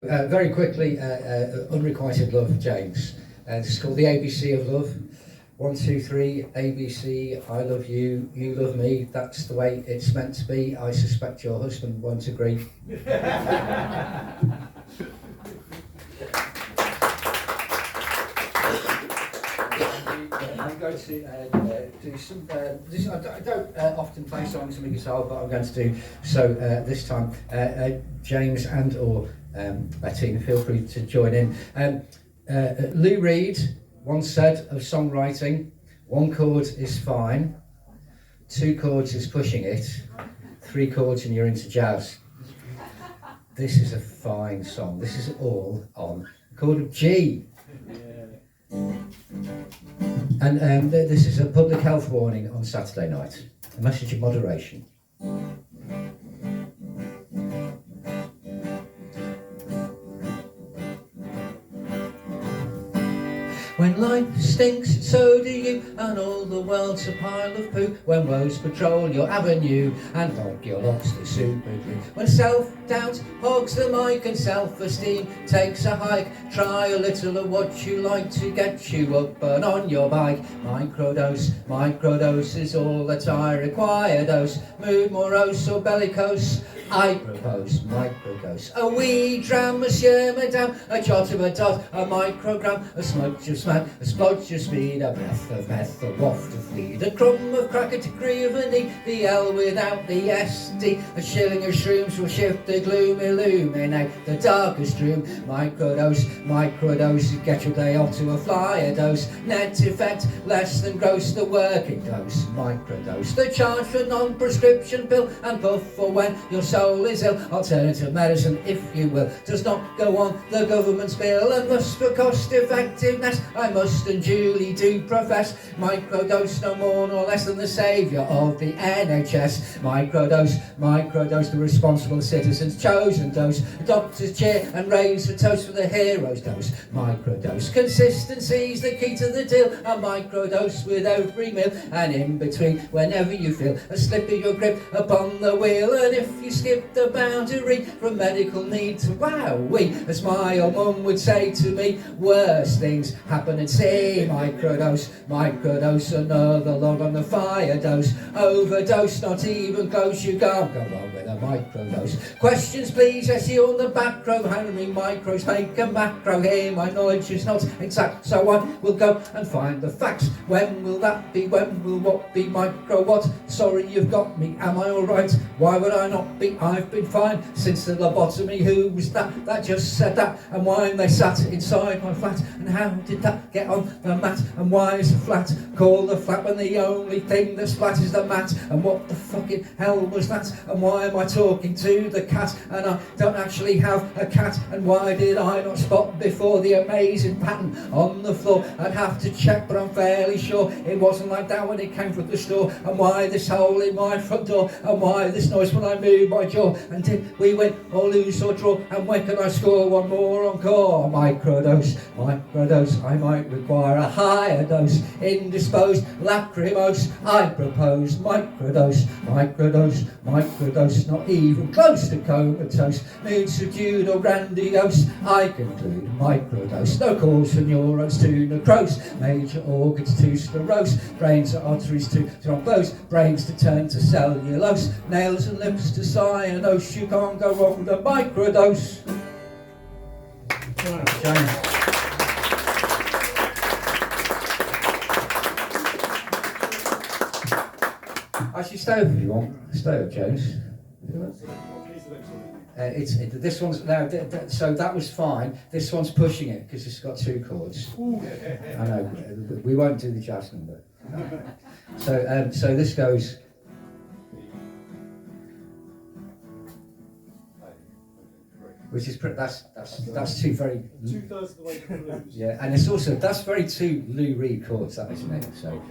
Very quickly, unrequited love, James. This is called the ABC of love. 1, 2, 3, ABC. I love you, you love me. That's the way it's meant to be. I suspect your husband won't agree. I'm going to do some. I don't often play songs on the guitar, but I'm going to do so this time. James and or Bettina, feel free to join in. Lou Reed once said of songwriting, 1 chord is fine, 2 chords is pushing it, 3 chords and you're into jazz. This is a fine song. This is all on the chord of G. And this is a public health warning on Saturday night. A message of moderation. When life stinks, so do you, and all the world's a pile of poo. When woes patrol your avenue, and like your lobster super glue. When self-doubt hogs the mic and self-esteem takes a hike, try a little of what you like to get you up and on your bike. Microdose is all that I require. Dose, mood morose or bellicose, I propose microdose. A wee dram, monsieur, madame, a jot of a dot, a microgram, a smudge of smack, a splodge of speed, a breath of meth, a waft of weed, a crumb of crack, a degree of an E, the L without the SD, a shilling of shrooms will shift the gloom, illuminate the darkest room. Microdose, get your day off to a flyer dose. Net effect, less than gross, the working dose. Microdose, the charge for non-prescription pill, and puff for when your soul is ill. Alternative medicine, if you will, does not go on the government's bill, and thus for cost effectiveness I must and duly do profess. Microdose, no more nor less than the saviour of the NHS. Microdose, the responsible citizen's chosen dose. The doctors cheer and raise a toast for the hero's dose. Microdose, consistency's the key to the deal. A microdose with every meal, and in between, whenever you feel a slip of your grip upon the wheel. And if you skip the boundary from medical need to wowee, as my old mum would say to me, worse things happen at sea. Microdose, another log on the fire dose. Overdose, not even close, you can't go wrong with a microdose. Questions please, I see on the back row, how many micros make a macro? Here my knowledge is not exact, so I will go and find the facts. When will that be? When will what be? Micro what? Sorry you've got me, am I alright? Why would I not be? I've been fine since the lobotomy. Who was that just said that? And why they sat inside my flat? And how did that get on the mat? And why is the flat called the flat when the only thing that's flat is the mat? And what the fucking hell was that? And why am I talking to the cat? And I don't actually have a cat. And why did I not spot before the amazing pattern on the floor? I'd have to check, but I'm fairly sure it wasn't like that when it came from the store. And why this hole in my front door? And why this noise when I move my jaw? And did we win or lose or draw? And when can I score one more encore? Microdose, I might require a higher dose. Indisposed, lachrymose, I propose microdose, not even close to comatose. Mood subdued or grandiose, I conclude microdose. No cause for neurons to necrose, major organs to sclerose, brains and arteries to thrombose, brains to turn to cellulose, nails and lips to cyanose. You can't go wrong with a microdose. Right, James. Actually, stay over if you want. Stay over, James. This one's now. So that was fine. This one's pushing it because it's got 2 chords. I know. We won't do the jazz number. So this goes. Which is that's 2 very 2/3 of the way to the blues. Yeah, and it's also that's very 2 Lou Reed chords, that isn't it? So.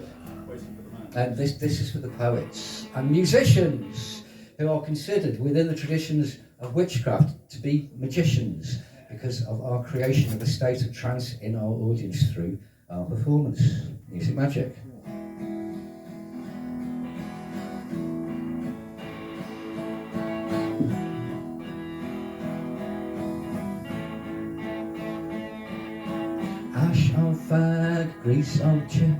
And this is for the poets and musicians who are considered within the traditions of witchcraft to be magicians because of our creation of a state of trance in our audience through our performance. Music magic. ash of fag, grease of chip,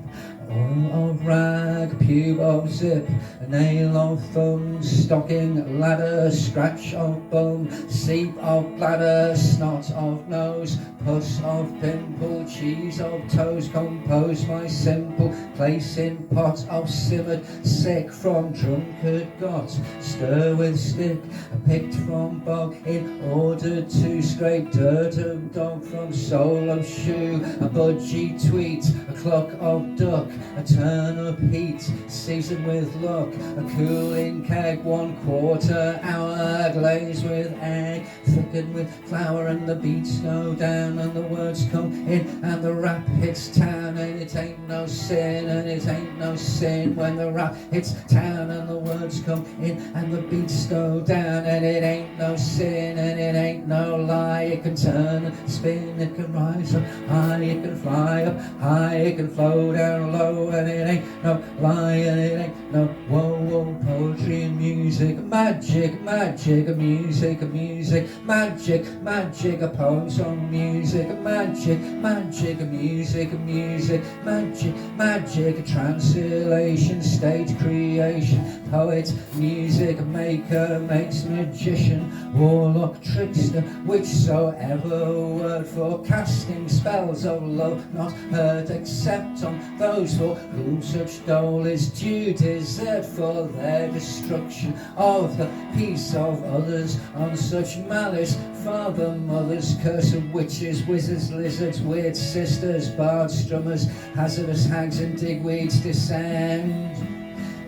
oil of rag, pube of zip, nail of thumb, stocking ladder, scratch of bum, seep of bladder, snot of nose, pus of pimple, cheese of toes, compose my simple, place in pot of simmered, sick from drunkard got, stir with stick, picked from bog, in order to scrape dirt of dog from sole of shoe, a budgie tweet, a cluck of duck, a turn of heat, seasoned with luck, a cooling keg, 1/4 hour, glazed with egg, thickened with flour, and the beats go down, and the words come in, and the rap hits town, and it ain't no sin, and it ain't no sin when the rap hits town, and the words come in, and the beats go down, and it ain't no sin, and it ain't no lie. It can turn and spin, it can rise up high, it can fly up high, it can flow down low, and it ain't no lie, and it ain't no whoa, whoa. Poetry and music, magic, magic, music, music, magic, magic, a poem, song, music, magic, magic, music, music, magic, magic, a translation, stage creation, poet, music maker, makes magician, warlock, trickster, whichsoever word for casting spells of love not heard except on those for whom such dole is due, desert for their destruction of the peace of others, on such malice father, mothers, curse of witches, wizards, lizards, weird sisters, bards, strummers, hazardous hags and digweeds descend,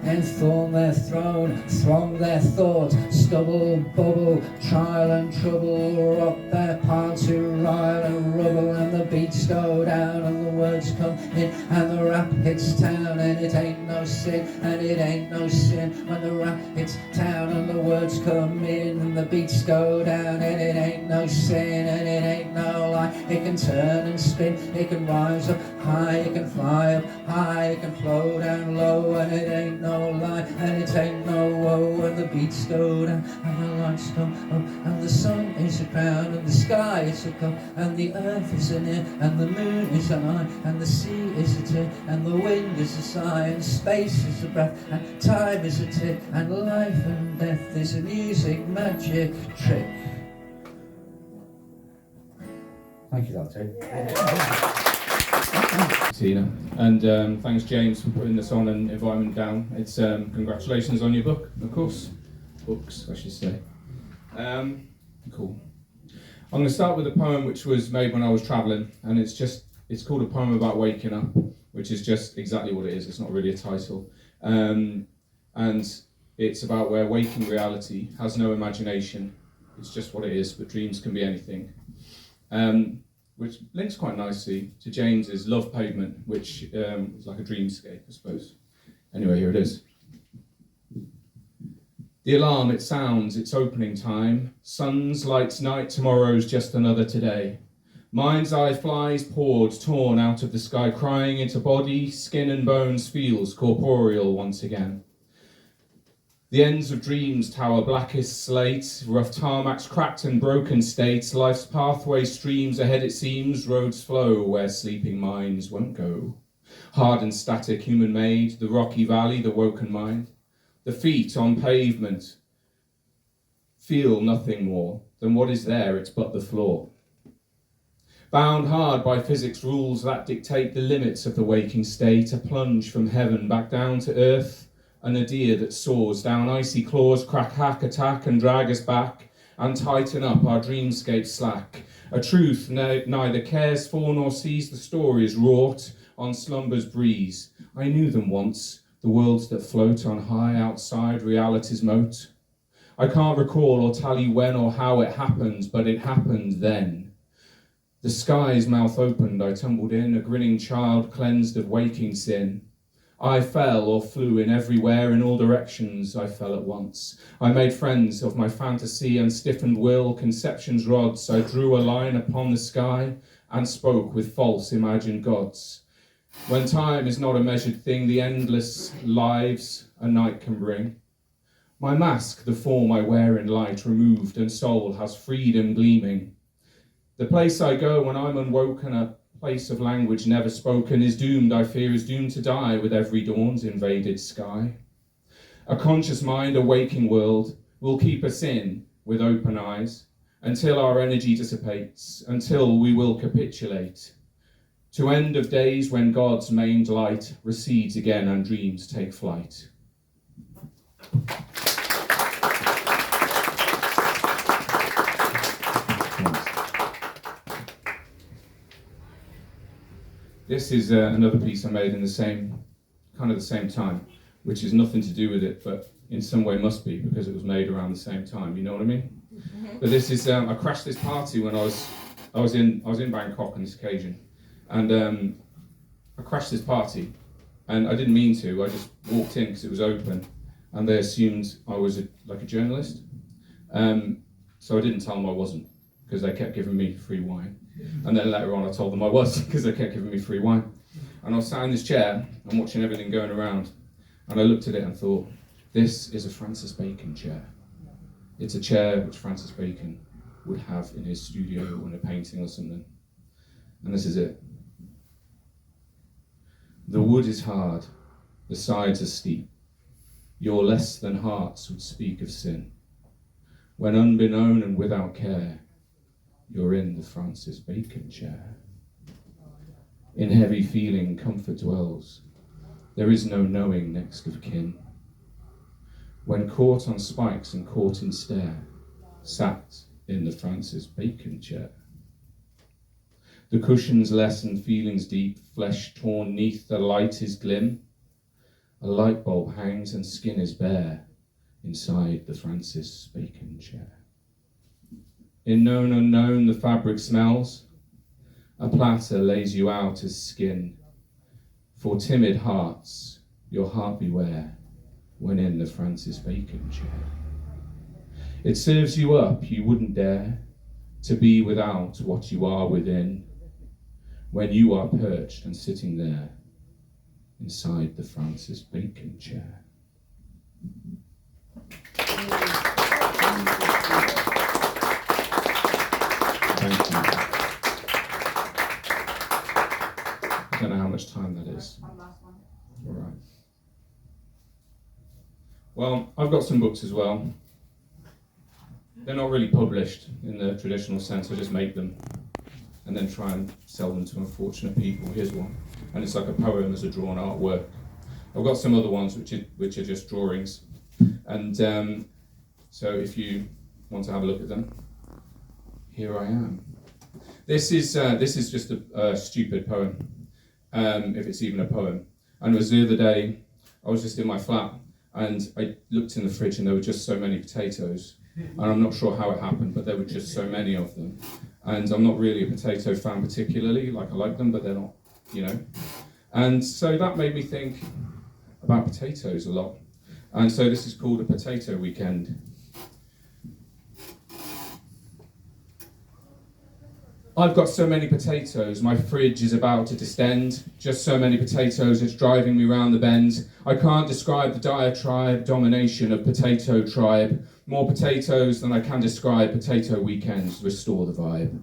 and thorn their throne, throng their thought, stubble, bubble, trial and trouble, rock their part to rile and rubble, and the beats go down, and the words come in, and the rap hits town, and it ain't no sin, and it ain't no sin when the rap hits town, and the words come in, and the beats go down, and it ain't no sin, and it ain't no lie. It can turn and spin, it can rise up high, it can fly up high, it can flow down low, and it ain't no lie, and it ain't no woe, and the beats go down, and the lights come up, and the sun is a crown, and the sky is a cup, and the earth is an ear, and the moon is an eye, and the sea is a tear, and the wind is a sigh, and space is a breath, and time is a tick, and life and death is a music magic trick. Thank you, Doctor. Tina, and thanks James for putting this on and inviting me down. It's congratulations on your book, of course. Books, I should say. Cool. I'm going to start with a poem which was made when I was travelling, and it's called A Poem About Waking Up, which is just exactly what it is. It's not really a title. And it's about where waking reality has no imagination. It's just what it is, but dreams can be anything. Which links quite nicely to James's Love Pavement, which is like a dreamscape, I suppose. Anyway, here it is. The alarm, it sounds, it's opening time. Suns, lights, night, tomorrow's just another today. Mind's eye flies, poured, torn out of the sky, crying into body, skin and bones, feels corporeal once again. The ends of dreams tower blackest slate, rough tarmacs cracked and broken states, life's pathway streams ahead it seems, roads flow where sleeping minds won't go. Hard and static, human made, the rocky valley, the woken mind. The feet on pavement feel nothing more than what is there, it's but the floor. Bound hard by physics rules that dictate the limits of the waking state, a plunge from heaven back down to earth, a nadir that soars down icy claws, crack, hack, attack and drag us back and tighten up our dreamscape slack. A truth neither cares for nor sees the stories wrought on slumber's breeze. I knew them once, the worlds that float on high outside reality's moat. I can't recall or tally when or how it happened, but it happened then. The sky's mouth opened, I tumbled in, a grinning child cleansed of waking sin. I fell or flew in everywhere, in all directions I fell at once. I made friends of my fantasy and stiffened will, conception's rods. I drew a line upon the sky and spoke with false imagined gods. When time is not a measured thing, the endless lives a night can bring. My mask, the form I wear in light, removed and soul has freedom gleaming. The place I go when I'm unwoken up, place of language never spoken, is doomed, I fear, is doomed to die with every dawn's invaded sky. A conscious mind, a waking world, will keep us in with open eyes until our energy dissipates, until we will capitulate. To end of days when God's maimed light recedes again and dreams take flight. This is another piece I made in the same time, which is nothing to do with it, but in some way must be, because it was made around the same time. You know what I mean? Mm-hmm. But this is I crashed this party when I was in Bangkok on this occasion, and I crashed this party, and I didn't mean to. I just walked in because it was open, and they assumed I was like a journalist. So I didn't tell them I wasn't, because they kept giving me free wine. And then later on I told them I was, because they kept giving me free wine. And I was sat in this chair and watching everything going around, and I looked at it and thought, this is a Francis Bacon chair. It's a chair which Francis Bacon would have in his studio in a painting or something. And this is it. The wood is hard, the sides are steep. Your less than hearts would speak of sin. When unbeknown and without care, you're in the Francis Bacon chair. In heavy feeling comfort dwells. There is no knowing next of kin. When caught on spikes and caught in stare, sat in the Francis Bacon chair. The cushions lessen feelings deep, flesh torn neath the light is glim. A light bulb hangs and skin is bare inside the Francis Bacon chair. In known unknown the fabric smells. A platter lays you out as skin. For timid hearts, your heart beware when in the Francis Bacon chair. It serves you up, you wouldn't dare to be without what you are within, when you are perched and sitting there inside the Francis Bacon chair. Thank you. I don't know how much time that is. All right. Well, I've got some books as well. They're not really published in the traditional sense. I just make them and then try and sell them to unfortunate people. Here's one, and it's like a poem as a drawn artwork. I've got some other ones which are just drawings, and so if you want to have a look at them, here I am. This is just a stupid poem, if it's even a poem. And it was the other day, I was just in my flat, and I looked in the fridge, and there were just so many potatoes. And I'm not sure how it happened, but there were just so many of them. And I'm not really a potato fan particularly, like I like them, but they're not, you know. And so that made me think about potatoes a lot. And so this is called a potato weekend. I've got so many potatoes, my fridge is about to distend. Just so many potatoes, it's driving me round the bend. I can't describe the diatribe, domination of potato tribe. More potatoes than I can describe. Potato weekends, restore the vibe.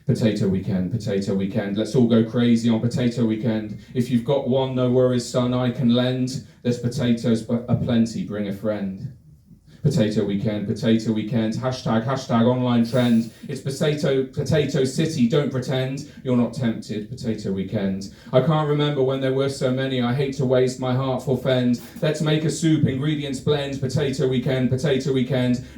Potato weekend, let's all go crazy on potato weekend. If you've got one, no worries, son, I can lend. There's potatoes aplenty, bring a friend. Potato weekend, hashtag online trend. It's potato city, don't pretend you're not tempted. Potato weekend. I can't remember when there were so many, I hate to waste, my heart forfend. Let's make a soup, ingredients blend. Potato weekend.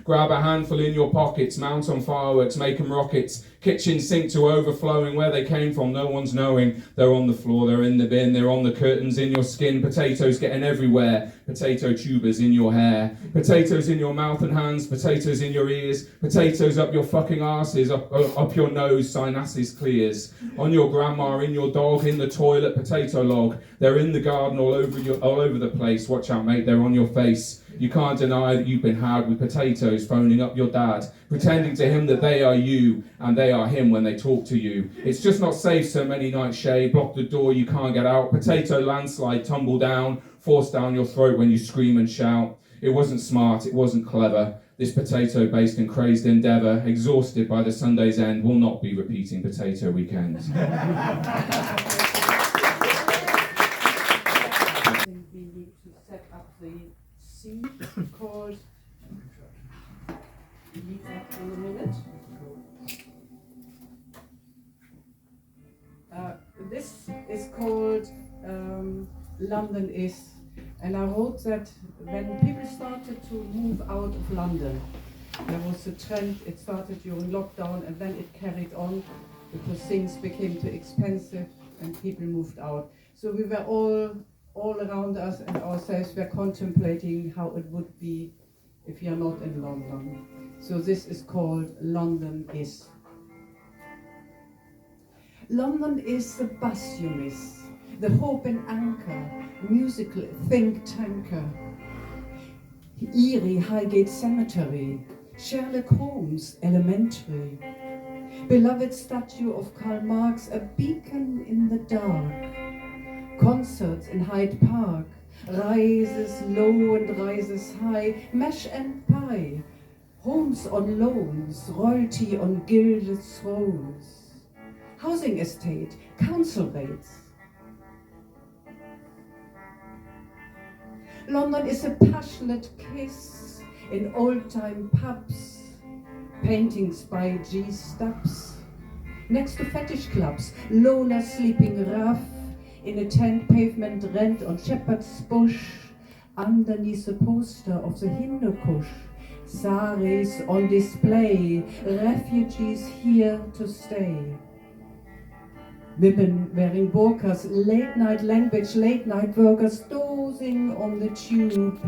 Grab a handful in your pockets, mount on fireworks, make them rockets. Kitchen sink to overflowing, where they came from, no one's knowing. They're on the floor, they're in the bin, they're on the curtains, in your skin. Potatoes getting everywhere. Potato tubers in your hair. Potatoes in your mouth and hands, potatoes in your ears. Potatoes up your fucking arses, up your nose, sinuses clears. On your grandma, in your dog, in the toilet, potato log. They're in the garden all over the place. Watch out, mate, they're on your face. You can't deny that you've been had with potatoes, phoning up your dad, pretending to him that they are you and they are him when they talk to you. It's just not safe, so many nights shade, block the door, you can't get out. Potato landslide, tumble down, force down your throat when you scream and shout. It wasn't smart, it wasn't clever. This potato-based and crazed endeavour, exhausted by the Sunday's end, will not be repeating potato weekends. We need to set up the seat called. Leave that in a minute. This is called London Is, and I wrote that when people started to move out of London, there was a trend. It started during lockdown, and then it carried on because things became too expensive and people moved out. So we were all around us and ourselves were contemplating how it would be if you're not in London. So this is called London Is. London is the bus you miss, the hope and anchor, musical think tanker, Erie Highgate Cemetery, Sherlock Holmes Elementary, beloved statue of Karl Marx, a beacon in the dark, concerts in Hyde Park, rises low and rises high, mash and pie, homes on loans, royalty on gilded thrones, housing estate, council rates. London is a passionate kiss in old-time pubs, paintings by G. Stubbs, next to fetish clubs, loners sleeping rough in a tent pavement rent on Shepherd's Bush, underneath the poster of the Hindu Kush, saris on display, refugees here to stay. Women wearing burqas, late night language, late night workers dozing on the tube.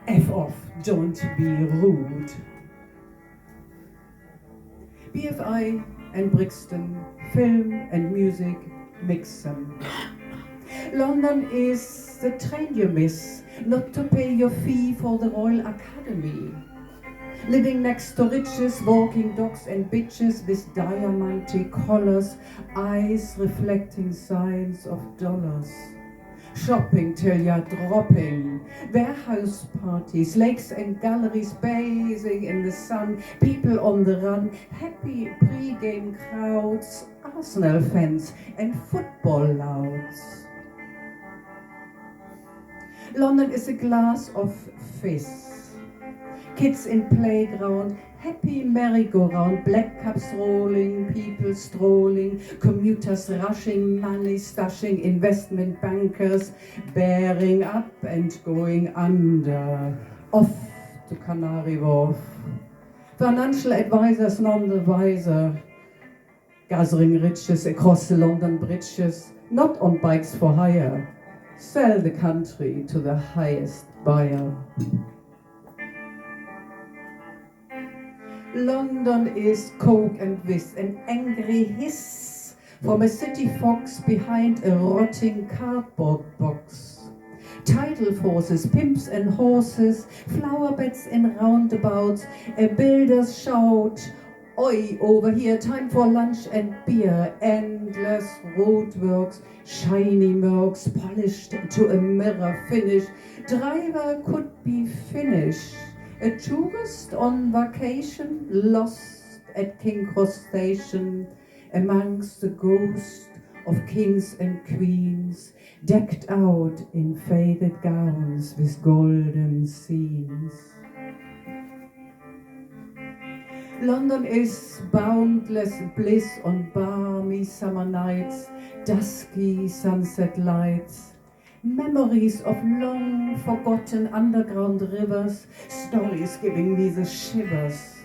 F off, don't be rude. BFI and Brixton, film and music, mix them. London is the train you miss, not to pay your fee for the Royal Academy. Living next to riches, walking dogs and bitches with diamante collars, eyes reflecting signs of dollars. Shopping till you're dropping, warehouse parties, lakes and galleries bathing in the sun, people on the run, happy pre-game crowds, Arsenal fans and football louds. London is a glass of fizz. Kids in playground, happy merry-go-round, black caps rolling, people strolling, commuters rushing, money stashing, investment bankers bearing up and going under, off to Canary Wharf. Financial advisors none the wiser, gathering riches across the London bridges, not on bikes for hire, sell the country to the highest buyer. London is coke and whiz, an angry hiss from a city fox behind a rotting cardboard box. Tidal forces, pimps and horses, flower beds in roundabouts, a builder's shout, oi, over here, time for lunch and beer, endless roadworks, shiny mercs, polished to a mirror finish, driver could be finished. A tourist on vacation, lost at King Cross Station, amongst the ghosts of kings and queens, decked out in faded gowns with golden scenes. London is boundless bliss on balmy summer nights, dusky sunset lights, memories of long forgotten underground rivers, stories giving me the shivers.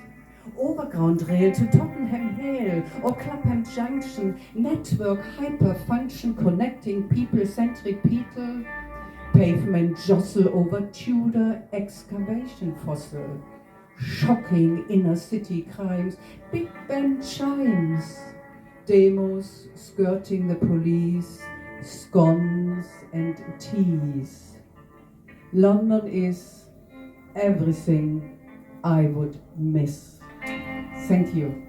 Overground rail to Tottenham Hale or Clapham Junction, network hyperfunction connecting people-centric people, pavement jostle over Tudor excavation fossil, shocking inner city crimes, Big Ben chimes, demos skirting the police, scones and teas. London is everything I would miss. Thank you.